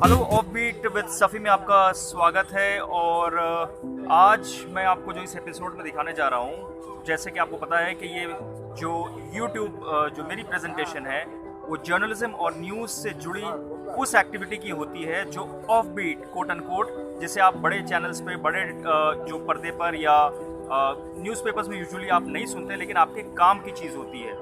Hello off beat with Safi में आपका स्वागत है। और आज मैं आपको जो इस एपिसोड में दिखाने जा रहा हूँ, जैसे कि आपको पता है कि ये जो यूट्यूब जो मेरी प्रेजेंटेशन है वो जर्नलिज्म और न्यूज़ से जुड़ी उस एक्टिविटी की होती है जो offbeat quote and quote, जिसे आप बड़े चैनल्स पे बड़े जो पर्दे पर या न्यूज़पेपर्स में यूजुअली आप नहीं सुनते, लेकिन आपके काम की चीज़ होती है।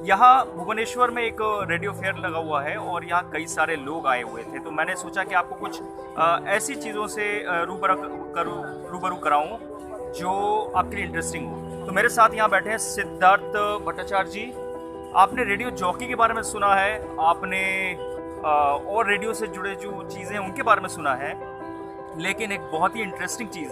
यहाँ भुवनेश्वर में एक रेडियो फेयर लगा हुआ है और यहाँ कई सारे लोग आए हुए थे, तो मैंने सोचा कि आपको कुछ ऐसी चीज़ों से रूबरू कराऊँ जो आपके लिए इंटरेस्टिंग हो। तो मेरे साथ यहाँ बैठे हैं सिद्धार्थ भट्टाचार्य जी। आपने रेडियो जॉकी के बारे में सुना है, आपने और रेडियो से जुड़े जो चीज़ें उनके बारे में सुना है, लेकिन एक बहुत ही इंटरेस्टिंग चीज़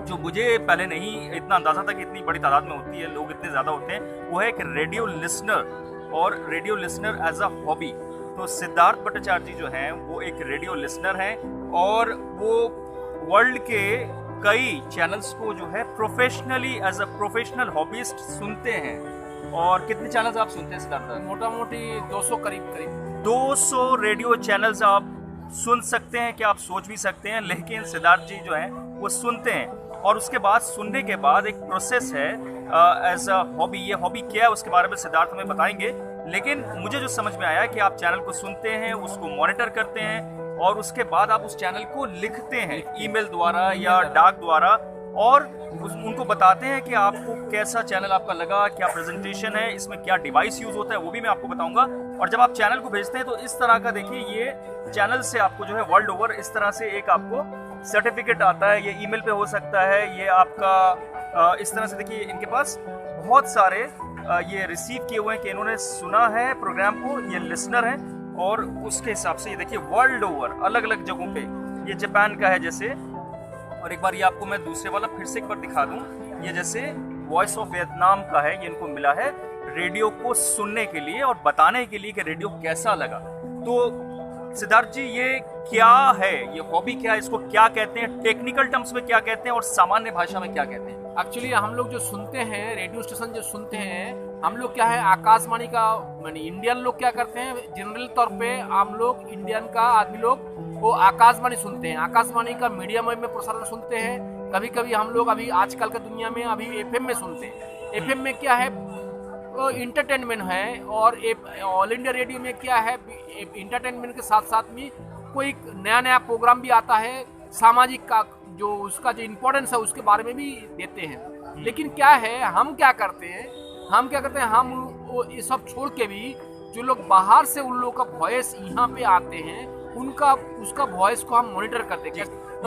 जो मुझे पहले नहीं इतना अंदाज़ा था कि इतनी बड़ी तादाद में होती है, लोग इतने ज़्यादा होते हैं, वो है एक रेडियो लिसनर और radio listener as a hobby. तो सिद्धार्थ भट्टाचार्य जी जो हैं वो एक रेडियो लिसनर हैं और वो वर्ल्ड के कई चैनल्स को जो है professionally as a professional hobbyist सुनते हैं। और कितने चैनल्स आप सुनते हैं सिद्धार्थ? मोटा मोटी 200 करीब 200 रेडियो चैनल्स आप सुन सकते हैं, क्या आप सोच भी सकते हैं। लेकिन सिद्धार्थ जी जो हैं वो सुनते हैं और उसके बाद सुनने के बाद एक प्रोसेस है एज अ हॉबी। ये हॉबी क्या है उसके बारे में सिद्धार्थ हमें बताएंगे, लेकिन मुझे जो समझ में आया कि आप चैनल को सुनते हैं, उसको मॉनिटर करते हैं और उसके बाद आप उस चैनल को लिखते हैं ईमेल द्वारा या डाक द्वारा और उनको बताते हैं कि आपको कैसा चैनल आपका लगा, क्या प्रेजेंटेशन है, इसमें क्या डिवाइस यूज़ होता है, वो भी मैं आपको बताऊंगा। और जब आप चैनल को भेजते हैं तो इस तरह का देखिए, ये चैनल से आपको जो है वर्ल्ड ओवर इस तरह से एक आपको सर्टिफिकेट आता है। ये ईमेल पे हो सकता है, ये आपका इस तरह से देखिए इनके पास बहुत सारे ये रिसीव किए हुए हैं कि इन्होंने सुना है प्रोग्राम को, ये लिसनर हैं और उसके हिसाब से ये देखिए वर्ल्ड ओवर अलग अलग जगहों पे, ये जापान का है जैसे, और एक बार ये आपको मैं दूसरे वाला फिर से एक बार दिखा दूं, ये जैसे वॉइस ऑफ वियतनाम का है, ये इनको मिला है रेडियो को सुनने के लिए और बताने के लिए कि रेडियो कैसा लगा। तो सिद्धार्थ जी ये क्या है, ये हॉबी क्या है, इसको क्या कहते हैं, टेक्निकल टर्म्स में क्या कहते हैं और सामान्य भाषा में क्या कहते हैं? एक्चुअली हम लोग जो सुनते हैं, रेडियो स्टेशन जो सुनते हैं, हम लोग क्या है आकाशवाणी का, यानी इंडियन लोग क्या करते हैं, जनरल तौर पे हम लोग इंडियन का आदमी लोग वो आकाशवाणी सुनते हैं, आकाशवाणी का मीडियम में प्रसारण सुनते हैं। कभी कभी हम लोग अभी आजकल के दुनिया में अभी एफएम में सुनते हैं। एफएम में क्या है, इंटरटेनमेंट है, और ऑल इंडिया रेडियो में क्या है, इंटरटेनमेंट के साथ साथ में कोई नया नया प्रोग्राम भी आता है, सामाजिक का जो उसका जो इम्पोर्टेंस है उसके बारे में भी देते हैं। लेकिन क्या है, हम क्या करते हैं, हम वो ये सब छोड़ के भी जो लोग बाहर से उन लोगों का वॉइस यहाँ पे आते हैं, उसका वॉइस को हम मॉनिटर करते हैं।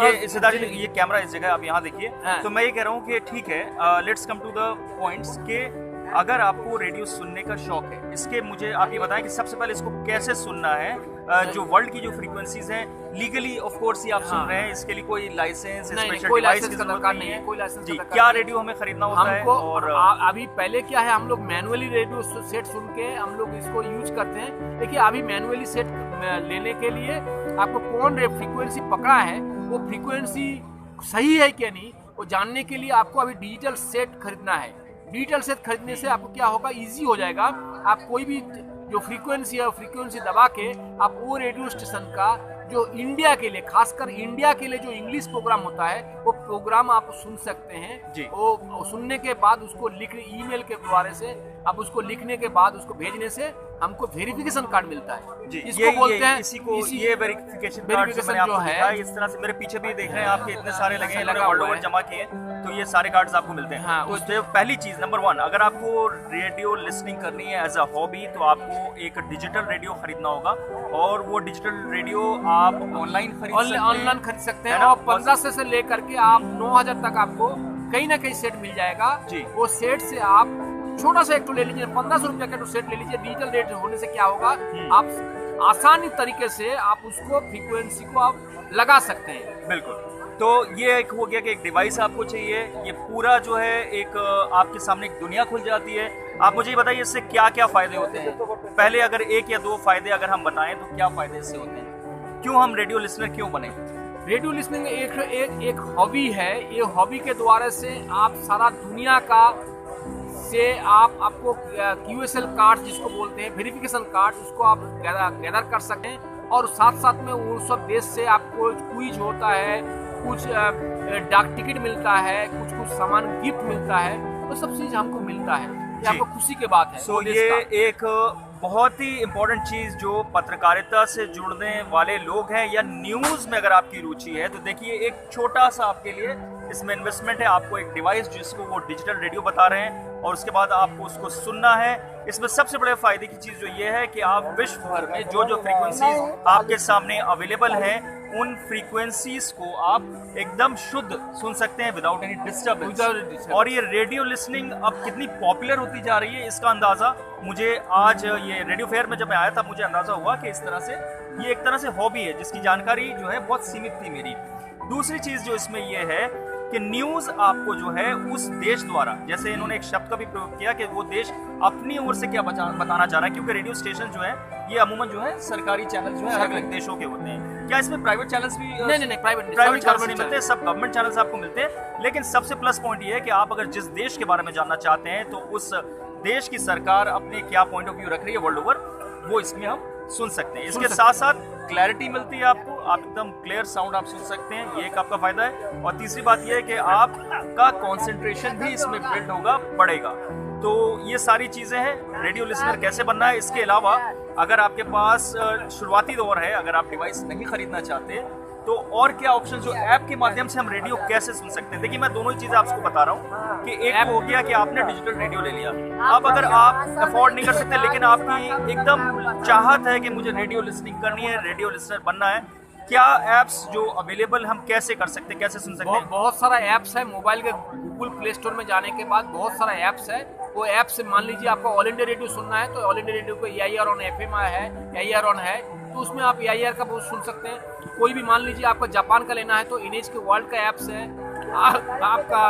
ये सिद्धार्थ जी ये कैमरा इस जगह आप यहाँ देखिए, तो मैं ये कह रहा हूँ कि ठीक है, let's come to the points के अगर आपको रेडियो सुनने का शौक है, इसके मुझे आप ये बताएं कि सबसे पहले इसको कैसे सुनना है। जो वर्ल्ड की जो फ्रीक्वेंसीज हैं लीगली ऑफ कोर्स ये आप सुन रहे हैं, इसके लिए कोई लाइसेंस स्पेशल डिवाइस की जरूरत नहीं है, कोई लाइसेंस जी। क्या रेडियो हमें खरीदना होता है? और अभी पहले क्या है, हम लोग मैनुअली रेडियो सेट सुन के हम लोग इसको यूज करते हैं। देखिए अभी मैनुअली सेट लेने के लिए आपको कौन फ्रीक्वेंसी पकड़ा है, वो फ्रीक्वेंसी सही है क्या नहीं, वो जानने के लिए आपको अभी डिजिटल सेट खरीदना है। डिजिटल सेट खरीदने से आपको क्या होगा, इजी हो जाएगा। आप कोई भी जो फ्रीक्वेंसी है, फ्रीक्वेंसी दबा के आप वो रेडियो स्टेशन का जो इंडिया के लिए, खासकर इंडिया के लिए जो इंग्लिश प्रोग्राम होता है, वो प्रोग्राम आप सुन सकते हैं जी। वो सुनने के बाद उसको ईमेल के द्वारा से आप उसको लिखने के बाद उसको भेजने से हमको वेरिफिकेशन कार्ड मिलता है जी। इसको बोलते हैं ये वेरिफिकेशन कार्ड जो है, इस तरह से मेरे पीछे भी देख रहे हैं आपके इतने सारे लगे हैं, वर्ल्ड ओवर जमा किए, तो ये सारे कार्ड्स आपको मिलते हैं। हाँ, तो पहली चीज नंबर 1, अगर आपको रेडियो लिसनिंग करनी है एज अ हॉबी, तो आपको एक डिजिटल रेडियो खरीदना होगा और वो डिजिटल रेडियो आप ऑनलाइन खरीद सकते हैं और 1500 से लेकर के आप 9000 तक आपको कहीं ना कहीं सेट मिल जाएगा जी। वो सेट से आप छोटा सा एक तो ले लीजिए, 1500 रुपया का तो सेट ले लीजिए। डिजिटल रेट होने से क्या होगा, आप आसानी तरीके से आप उसको फ्रीक्वेंसी को आप लगा सकते हैं। बिल्कुल। तो ये एक हो गया कि एक डिवाइस आपको चाहिए, ये पूरा जो है एक आपके सामने एक दुनिया खुल जाती है। आप मुझे ये बताइए इससे क्या क्या फायदे होते हैं। पहले अगर 1 या 2 फायदे अगर हम बताएं तो क्या फायदे इससे होते हैं, क्यों हम रेडियो लिसनर क्यों बने? रेडियो लिसनिंग एक हॉबी है। ये हॉबी के द्वारा से आप सारा दुनिया का से आपको QSL कार्ड जिसको बोलते हैं, वेरिफिकेशन कार्ड, उसको आप गैदर कर सकते हैं और साथ साथ में वो सब देश से आपको क्विज होता है, कुछ डाक टिकट मिलता है, कुछ कुछ सामान गिफ्ट मिलता है, वो सब चीज हमको मिलता है। ये आपको खुशी की बात है। सो ये एक बहुत ही इम्पोर्टेंट चीज़ जो पत्रकारिता से जुड़ने वाले लोग हैं या न्यूज़ में अगर आपकी रुचि है तो देखिए एक छोटा सा आपके लिए इसमें इन्वेस्टमेंट है। आपको एक डिवाइस जिसको वो डिजिटल रेडियो बता रहे हैं और उसके बाद आपको उसको सुनना है। इसमें सबसे बड़े फायदे की चीज़ जो ये है कि आप विश्व भर में जो जो फ्रीक्वेंसीज आपके सामने अवेलेबल हैं उन फ्रीक्वेंसीज को आप एकदम शुद्ध सुन सकते हैं विदाउट एनी डिस्टर्बेंस। और ये रेडियो लिसनिंग अब कितनी पॉपुलर होती जा रही है इसका अंदाज़ा मुझे आज ये रेडियो फेयर में जब मैं आया था मुझे अंदाज़ा हुआ कि इस तरह से ये एक तरह से हॉबी है जिसकी जानकारी जो है बहुत सीमित थी मेरी। दूसरी चीज़ जो इसमें ये है कि न्यूज़ आपको जो है उस देश द्वारा, जैसे इन्होंने एक शब्द का भी प्रयोग किया कि वो देश अपनी ओर से क्या बताना चाह रहा है, क्योंकि रेडियो स्टेशन जो है ये अमूमन जो है सरकारी चैनल जो है अलग अलग देशों के होते हैं। क्या इसमें प्राइवेट चैनल्स भी? नहीं, प्राइवेट चैनल्स नहीं मिलते, सब गवर्नमेंट चैनल्स आपको मिलते हैं। लेकिन सबसे प्लस पॉइंट ये है कि आप अगर जिस देश के बारे में जानना चाहते हैं तो उस देश की सरकार अपने क्या पॉइंट ऑफ व्यू रख रही है वर्ल्ड ओवर, वो इसमें हम सुन सकते हैं। इसके साथ साथ क्लैरिटी मिलती है आपको, आप एकदम क्लियर साउंड आप सुन सकते हैं, ये एक आपका फायदा है। और तीसरी बात ये है कि आपका कंसंट्रेशन भी इसमें बिल्ड होगा, बढ़ेगा। तो ये सारी चीज़ें हैं। रेडियो लिसनर कैसे बनना है, इसके अलावा अगर आपके पास शुरुआती दौर है, अगर आप डिवाइस नहीं खरीदना चाहते तो और क्या ऑप्शन जो ऐप के माध्यम से हम रेडियो कैसे सुन सकते हैं। देखिए मैं दोनों ही चीज़ें आपको बता रहा हूँ कि एक हो गया कि आपने डिजिटल रेडियो ले लिया। अब अगर आप अफोर्ड नहीं कर सकते लेकिन आपकी एकदम चाहत है कि मुझे रेडियो लिसनिंग करनी है, रेडियो लिसनर बनना है, क्या ऐप्स जो अवेलेबल हम कैसे कर सकते हैं, कैसे सुन सकते हैं? बहुत सारा ऐप्स है। मोबाइल के गूगल प्ले स्टोर में जाने के बाद बहुत सारा ऐप्स है। वो ऐप से मान लीजिए आपको ऑल इंडिया रेडियो सुनना है तो ऑल इंडिया रेडियो को AIR ऑन FM है, AIR ऑन है, तो उसमें आप AIR का बहुत सुन सकते हैं। कोई भी मान लीजिए आपका जापान का लेना है तो NHK वर्ल्ड का ऐप्स है। आपका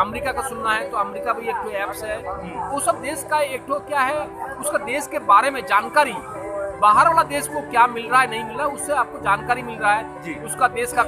अमेरिका का सुनना है तो अमेरिका भी एक तो ऐप्स है। वो सब देश का एक तो क्या है, उसका देश के बारे में जानकारी, बाहर वाला देश को क्या मिल रहा है नहीं मिल रहा है उससे आपको जानकारी मिल रहा है। उसका देश का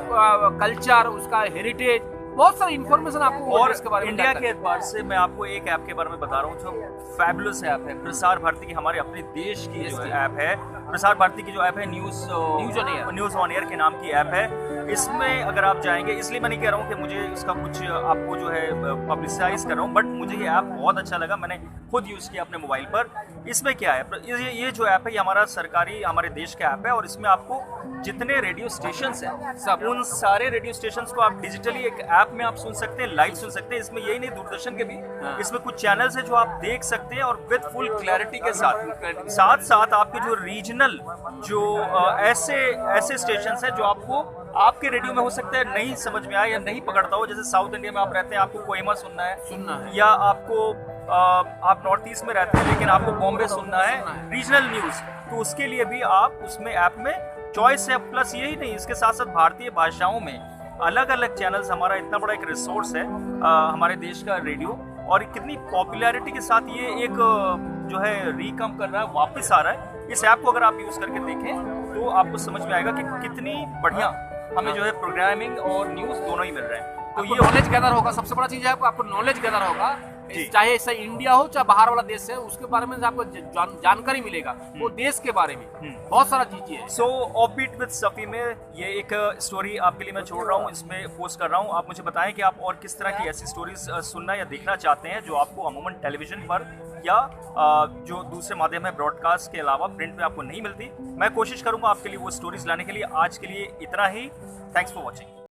कल्चर, उसका हेरिटेज, बहुत सारी इन्फॉर्मेशन आपको और इसके बारे में। इंडिया के एतबार से मैं आपको एक ऐप के बारे में बता रहा हूँ जो फैबुलस ऐप है, प्रसार भारती की, हमारे अपने देश की जो ऐप है। प्रसार भारती की जो ऐप है न्यूज़ ऑन एयर के नाम की ऐप है। इसमें अगर आप जाएंगे, इसलिए मैं नहीं कह रहा हूँ कि मुझे इसका कुछ आपको जो है पब्लिसाइज कर रहा हूँ, बट मुझे ये ऐप बहुत अच्छा लगा, मैंने खुद यूज़ किया अपने मोबाइल पर। इसमें क्या है, ये जो ऐप है ये हमारा सरकारी, हमारे देश का ऐप है और इसमें आपको जितने रेडियो स्टेशंस हैं सब, उन सारे रेडियो स्टेशंस को आप डिजिटली एक ऐप में आप सुन सकते हैं, लाइव सुन सकते हैं। इसमें यही नहीं, दूरदर्शन के भी इसमें कुछ चैनल्स हैं जो आप देख सकते हैं और विद फुल क्लैरिटी के साथ साथ आपके जो रीजनल जो ऐसे स्टेशंस हैं जो आपको आपके रेडियो में हो सकता है नहीं समझ में आए या नहीं पकड़ता हो। जैसे साउथ इंडिया में आप रहते हैं, आपको कोहिमा सुनना है या आपको आप नॉर्थ ईस्ट में रहते हैं लेकिन आपको बॉम्बे सुनना है रीजनल न्यूज़, तो उसके लिए भी आप उसमें ऐप में चॉइस है। प्लस यही नहीं, इसके साथ साथ भारतीय भाषाओं में अलग अलग चैनल्स, हमारा इतना बड़ा एक रिसोर्स है हमारे देश का रेडियो, और कितनी पॉपुलैरिटी के साथ ये एक जो है रीकम कर रहा है, वापस आ रहा है। इस ऐप को अगर आप यूज़ करके देखें तो आपको समझ में आएगा कि कितनी बढ़िया हमें जो है प्रोग्रामिंग और न्यूज़ दोनों ही मिल रहे हैं। तो ये नॉलेज गैदर होगा, सबसे बड़ा चीज़ है आपको नॉलेज गैदर होगा, चाहे ऐसा इंडिया हो चाहे बाहर वाला देश है, उसके बारे में आपको जानकारी मिलेगा, वो देश के बारे में बहुत सारा चीजें है। सो ऑफबीट विद सफी में ये एक स्टोरी आपके लिए मैं छोड़ रहा हूँ, इसमें पोस्ट कर रहा हूँ। आप मुझे बताएं कि आप और किस तरह की ऐसी स्टोरीज सुनना या देखना चाहते हैं जो आपको अमूमन टेलीविजन पर या जो दूसरे माध्यम है ब्रॉडकास्ट के अलावा प्रिंट में आपको नहीं मिलती। मैं कोशिश करूँगा आपके लिए वो स्टोरीज लाने के लिए। आज के लिए इतना ही। Thanks for watching.